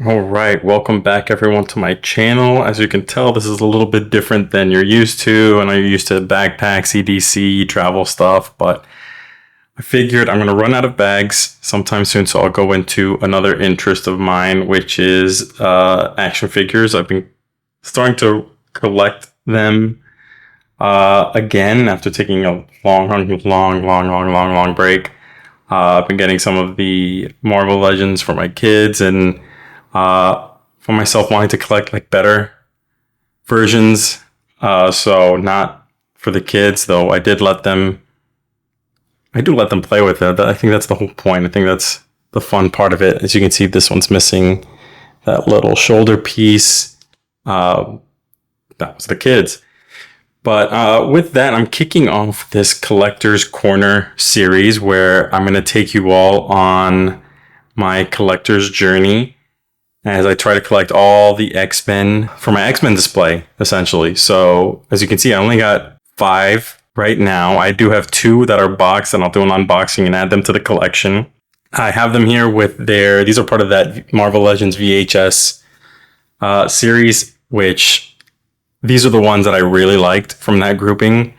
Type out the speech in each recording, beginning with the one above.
All right, welcome back everyone to my channel. As you can tell, this is a little bit different than you're used to. I know you're used to backpacks, EDC, travel stuff, but I figured I'm going to run out of bags sometime soon, so I'll go into another interest of mine, which is action figures. I've been starting to collect them again after taking a long break. I've been getting some of the Marvel Legends for my kids and for myself wanting to collect like better versions. So not for the kids, though I do let them play with it. I think that's the whole point. I think that's the fun part of it. As you can see, this one's missing that little shoulder piece. That was the kids. But with that, I'm kicking off this Collector's Corner series where I'm going to take you all on my collector's journey as I try to collect all the X-Men for my X-Men display, essentially. So as you can see, I only got 5 right now. I do have 2 that are boxed, and I'll do an unboxing and add them to the collection. I have them here with these are part of that Marvel Legends VHS series, which these are the ones that I really liked from that grouping.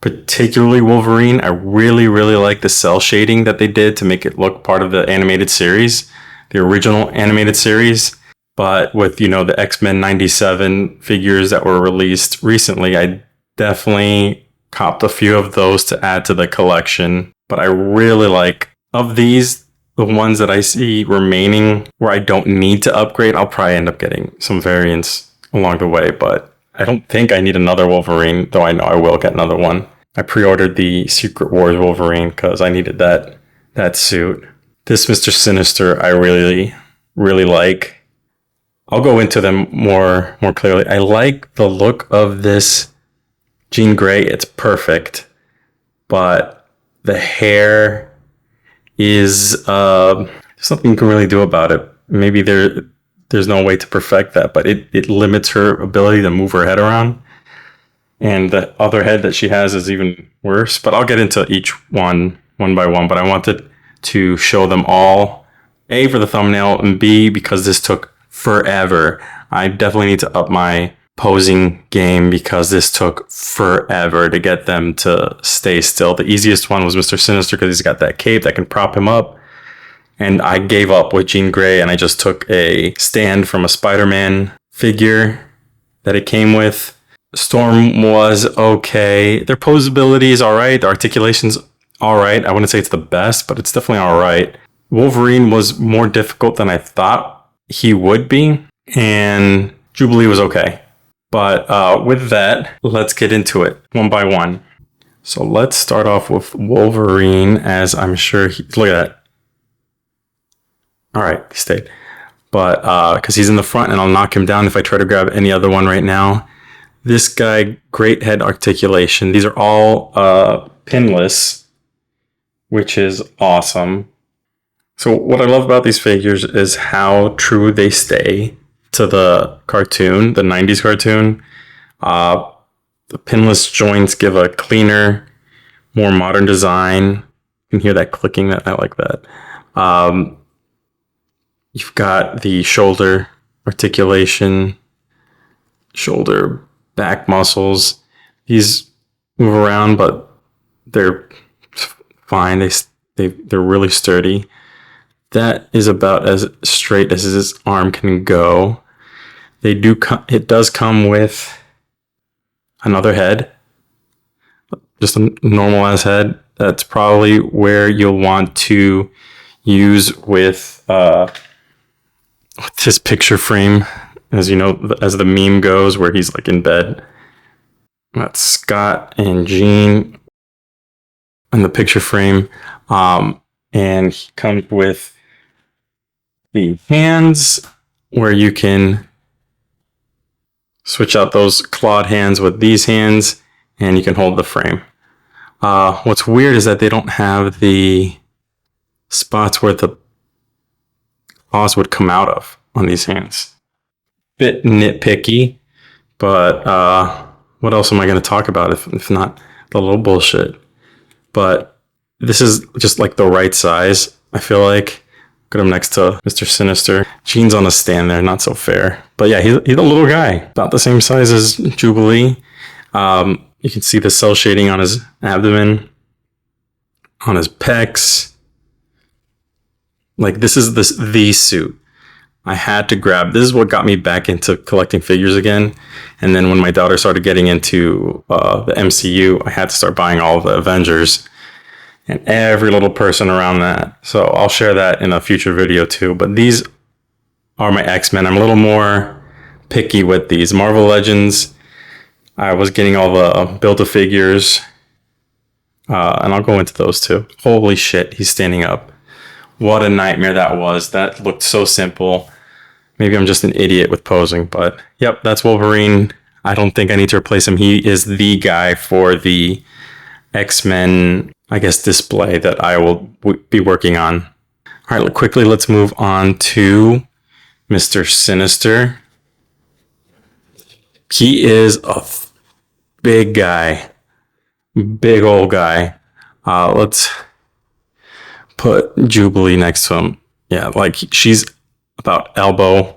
Particularly Wolverine. I really like the cell shading that they did to make it look part of the animated series, the original animated series. But with, the X-Men 97 figures that were released recently, I definitely copped a few of those to add to the collection. But I really like, of these, the ones that I see remaining where I don't need to upgrade, I'll probably end up getting some variants along the way. But I don't think I need another Wolverine, though I know I will get another one. I pre-ordered the Secret Wars Wolverine because I needed that suit. This Mr. Sinister I really like. I'll go into them more clearly. I like the look of this Jean Grey. It's perfect. But the hair is there's nothing you can really do about it. Maybe there's no way to perfect that, but it limits her ability to move her head around. And the other head that she has is even worse. But I'll get into each one by one. But I wanted to show them all. A, for the thumbnail, and B, because this took forever. I definitely need to up my posing game because this took forever to get them to stay still. The easiest one was Mr. Sinister because he's got that cape that can prop him up. And I gave up with Jean Grey and I just took a stand from a Spider-Man figure that it came with. Storm was okay. Their posability is alright. The articulation's alright. I wouldn't say it's the best, but it's definitely alright. Wolverine was more difficult than I thought he would be. And Jubilee was okay. But with that, let's get into it one by one. So let's start off with Wolverine, as I'm sure look at that. Alright, he stayed. But because he's in the front and I'll knock him down if I try to grab any other one right now. This guy, great head articulation. These are all pinless, which is awesome. So what I love about these figures is how true they stay to the cartoon, the 90s cartoon. The pinless joints give a cleaner, more modern design. You can hear that clicking. I like that. You've got the shoulder articulation, shoulder back muscles. These move around, but they're fine. They're really sturdy. That is about as straight as his arm can go. It does come with another head, just a normal ass head. That's probably where you'll want to use with this picture frame. As you know, as the meme goes, where he's like in bed. That's Scott and Jean in the picture frame. And he comes with the hands where you can switch out those clawed hands with these hands and you can hold the frame. What's weird is that they don't have the spots where the claws would come out of on these hands. Bit nitpicky, but what else am I going to talk about if not the little bullshit? But this is just like the right size, I feel like. Put him next to Mr. Sinister. Jean's on a stand there, not so fair. But yeah, he's a little guy, about the same size as Jubilee. You can see the cell shading on his abdomen, on his pecs. Like, this is the suit. I had to grab. This is what got me back into collecting figures again. And then when my daughter started getting into the MCU, I had to start buying all of the Avengers and every little person around that. So I'll share that in a future video too. But these are my X-Men. I'm a little more picky with these. Marvel Legends, I was getting all the Build-A-Figures. And I'll go into those too. Holy shit, he's standing up. What a nightmare that was. That looked so simple. Maybe I'm just an idiot with posing, but yep, that's Wolverine. I don't think I need to replace him. He is the guy for the X-Men, I guess, display that I will be working on. All right, quickly, let's move on to Mr. Sinister. He is a big guy. Big old guy. Let's put Jubilee next to him. Yeah, like she's about elbow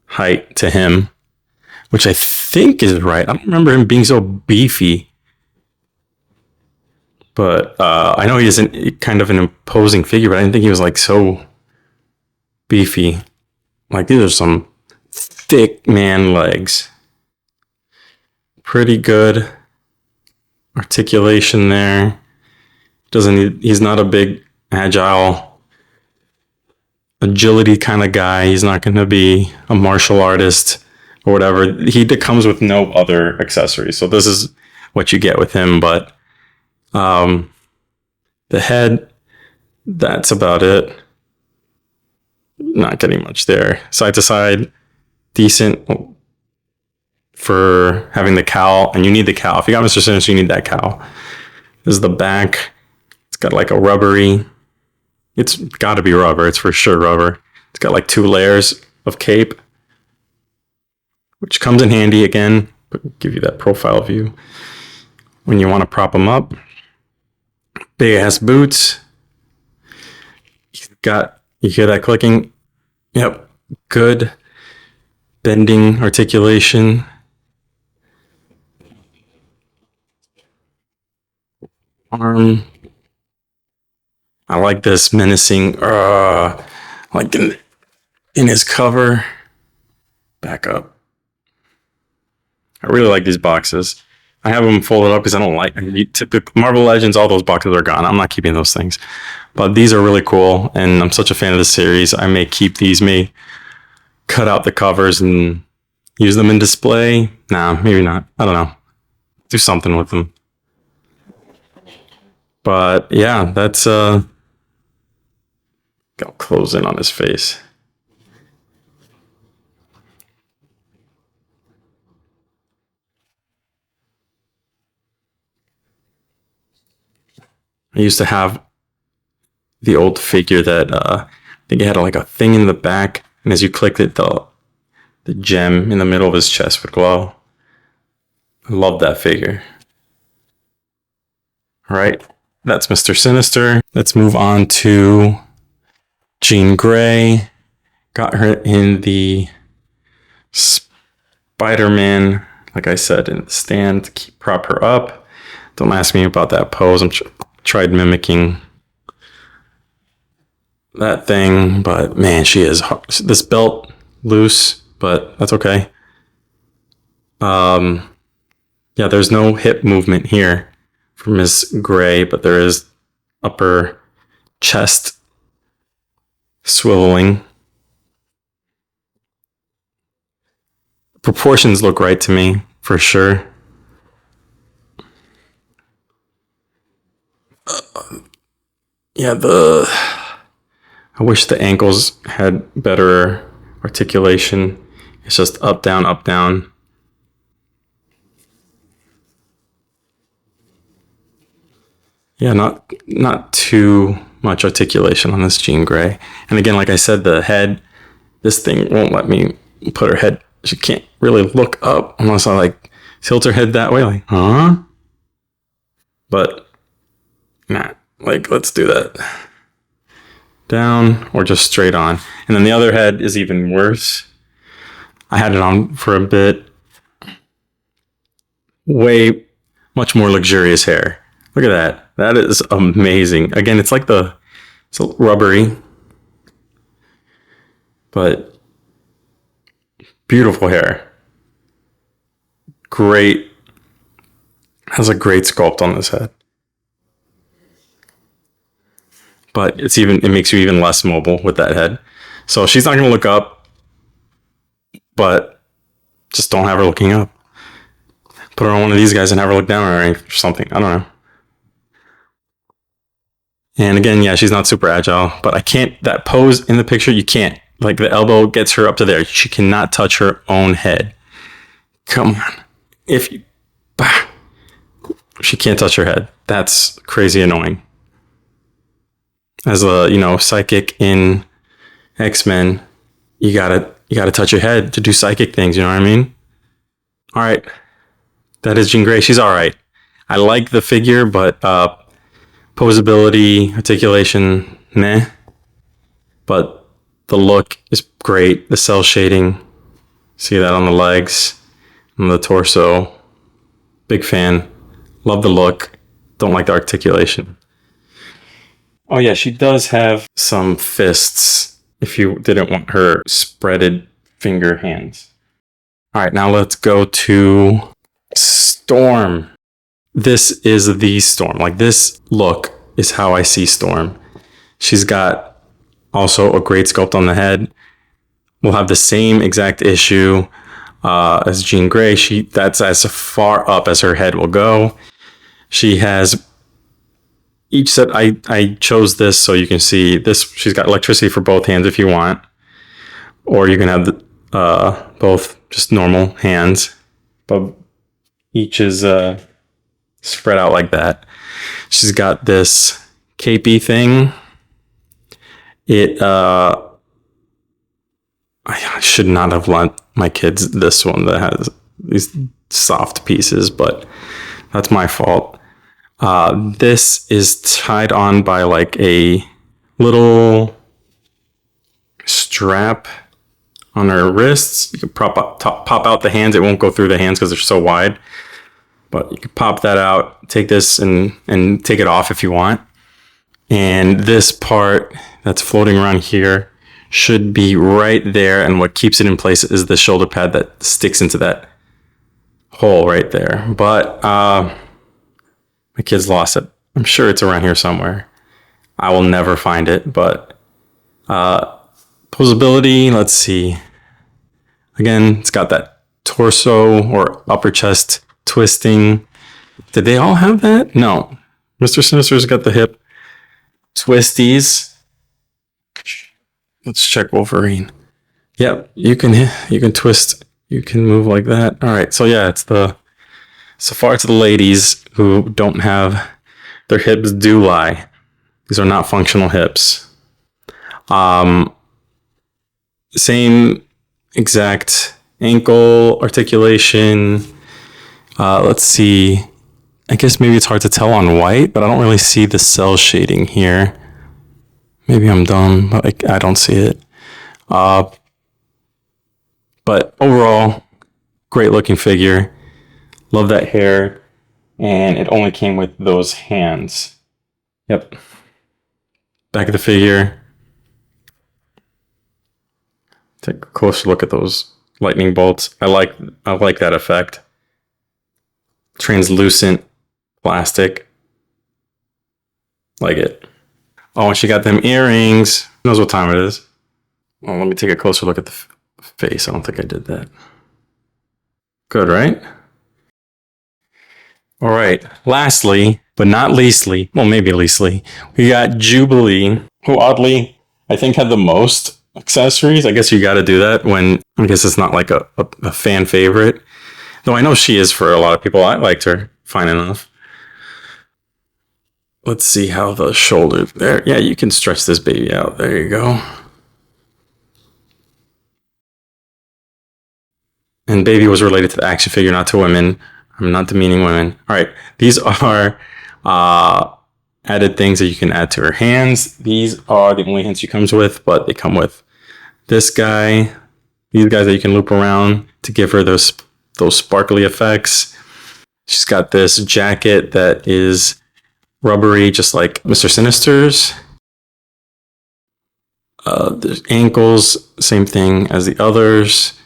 height to him, which I think is right. I don't remember him being so beefy. But I know he isn't kind of an imposing figure, but I didn't think he was like so beefy. Like, these are some thick man legs. Pretty good articulation there. He's not a big agile agility kind of guy. He's not going to be a martial artist or whatever. He comes with no other accessories. So this is what you get with him, but the head, that's about it. Not getting much there. Side to side, decent for having the cowl, and you need the cowl. If you got Mr. Sinister, you need that cowl. This is the back. It's got like a rubbery, it's got to be rubber. It's for sure rubber. It's got like 2 layers of cape, which comes in handy again, but give you that profile view when you want to prop them up. Big ass boots. You hear that clicking? Yep. Good bending articulation. Arm. I like this menacing, like in his cover. Back up. I really like these boxes. I have them folded up because I don't like typical Marvel Legends. All those boxes are gone. I'm not keeping those things, but these are really cool, and I'm such a fan of the series. I may keep these. May cut out the covers and use them in display. Nah, maybe not. I don't know. Do something with them. But yeah, that's I'll close in on his face. I used to have the old figure that I think it had like a thing in the back, and as you clicked it, the gem in the middle of his chest would glow. I love that figure. All right, that's Mr. Sinister. Let's move on to Jean Grey. Got her in the Spider-Man, like I said, in the stand to prop her up. Don't ask me about that pose. I'm tried mimicking that thing, but man, she is hard. This belt loose, but that's okay. Yeah, there's no hip movement here for Miss Grey, but there is upper chest swiveling. Proportions look right to me, for sure. Yeah, I wish the ankles had better articulation. It's just up, down, up, down. Yeah, not too much articulation on this Jean Grey. And again, like I said, the head, this thing won't let me put her head. She can't really look up unless I like tilt her head that way, like, huh? But nah, like, let's do that. down or just straight on. And then the other head is even worse. I had it on for a bit. Way much more luxurious hair. Look at that. That is amazing. Again, it's like it's rubbery, but beautiful hair. Great. Has a great sculpt on this head. But it makes you even less mobile with that head. So she's not going to look up, but just don't have her looking up. Put her on one of these guys and have her look down or something. I don't know. And again, yeah, she's not super agile, but I can't, that pose in the picture, you can't. Like the elbow gets her up to there. She cannot touch her own head. Come on. She can't touch her head. That's crazy annoying. As a, psychic in X-Men, you gotta touch your head to do psychic things, you know what I mean? All right. That is Jean Grey. She's all right. I like the figure, but posability, articulation, meh. But the look is great. The cell shading, see that on the legs, on the torso. Big fan. Love the look. Don't like the articulation. Oh yeah, she does have some fists if you didn't want her spreaded finger hands. All right, now let's go to Storm. This is the Storm. Like, this look is how I see Storm. She's got also a great sculpt on the head. We'll have the same exact issue as Jean Grey. That's as far up as her head will go. She has each set. I chose this so you can see this. She's got electricity for both hands if you want, or you can have both just normal hands, but each is spread out like that. She's got this capey thing. I should not have lent my kids this one that has these soft pieces, but that's my fault. This is tied on by like a little strap on her wrists. You can pop out the hands. It won't go through the hands because they're so wide. But you can pop that out, take this and take it off if you want. And this part that's floating around here should be right there. And what keeps it in place is the shoulder pad that sticks into that hole right there. But my kids lost it. I'm sure it's around here somewhere. I will never find it, but posability, let's see. Again, it's got that torso or upper chest twisting. Did they all have that? No. Mr. Sinister's got the hip twisties. Let's check Wolverine. Yep, you can twist, you can move like that. All right, so yeah, so far it's the ladies who don't have their hips do lie. These are not functional hips. Same exact ankle articulation. Let's see. I guess maybe it's hard to tell on white, but I don't really see the cell shading here. Maybe I'm dumb, but I don't see it. But overall, great looking figure. Love that hair. And it only came with those hands. Yep. Back of the figure. Take a closer look at those lightning bolts. I like that effect. Translucent plastic. Like it. Oh, and she got them earrings. Who knows what time it is? Well, let me take a closer look at the face. I don't think I did that. Good, right? All right. Lastly, but not leastly, well, maybe leastly, we got Jubilee, who oddly, I think had the most accessories. I guess you got to do that when, I guess it's not like a fan favorite. Though I know she is for a lot of people. I liked her fine enough. Let's see how the shoulder there. Yeah, you can stretch this baby out. There you go. And baby was related to the action figure, not to women. I'm not demeaning women. All right. These are added things that you can add to her hands. These are the only hands she comes with, but they come with this guy, these guys that you can loop around to give her those sparkly effects. She's got this jacket that is rubbery, just like Mr. Sinister's. The ankles, same thing as the others.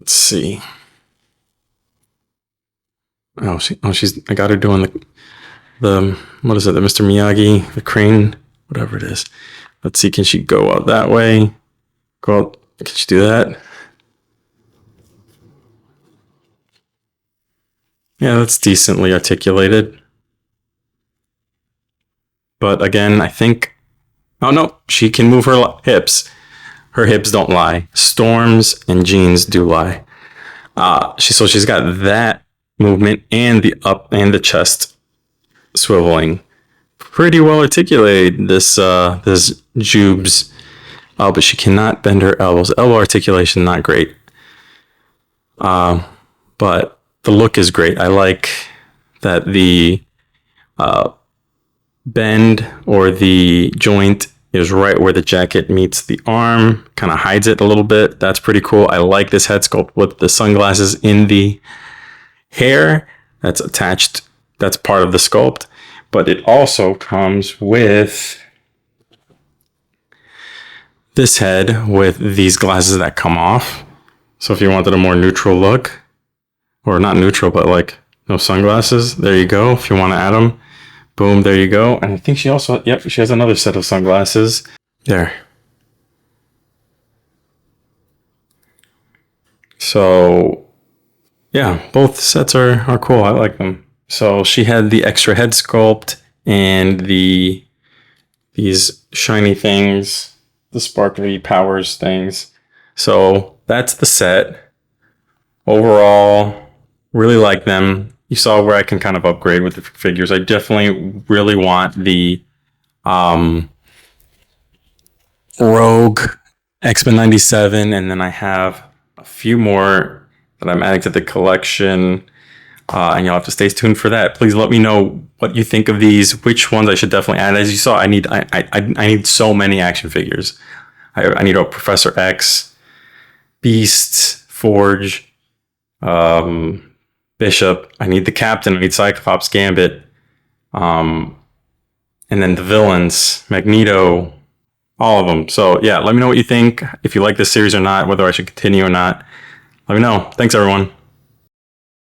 Let's see. I got her doing the what is it? The Mr. Miyagi, the crane, whatever it is. Let's see. Can she go out that way? Go out. Can she do that? Yeah, that's decently articulated. But again, I think. Oh no, she can move her hips. Her hips don't lie. Storm's and Jean's do lie. She's got that movement and the up and the chest swiveling. Pretty well articulated. This Jubes. Oh, but she cannot bend her elbows. Elbow articulation not great. But the look is great. I like that the bend or the joint is right where the jacket meets the arm, kind of hides it a little bit. That's pretty cool. I like this head sculpt with the sunglasses in the hair that's attached. That's part of the sculpt, but it also comes with this head with these glasses that come off. So if you wanted a more neutral look, or not neutral, but like no sunglasses, there you go. If you want to add them, boom, there you go. And I think she also, she has another set of sunglasses. There. So, yeah, both sets are cool. I like them. So she had the extra head sculpt and these shiny things, the sparkly powers things. So that's the set. Overall, really like them. You saw where I can kind of upgrade with the figures. I definitely really want the Rogue X-Men 97, and then I have a few more that I'm adding to the collection, and you'll have to stay tuned for that. Please let me know what you think of these, which ones I should definitely add. As you saw, I need so many action figures. I need a Professor X, Beast, Forge, Bishop. I need the Captain. I need Cyclops, Gambit, and then the villains, Magneto, all of them. So yeah, let me know what you think. If you like this series or not, whether I should continue or not. Let me know. Thanks, everyone.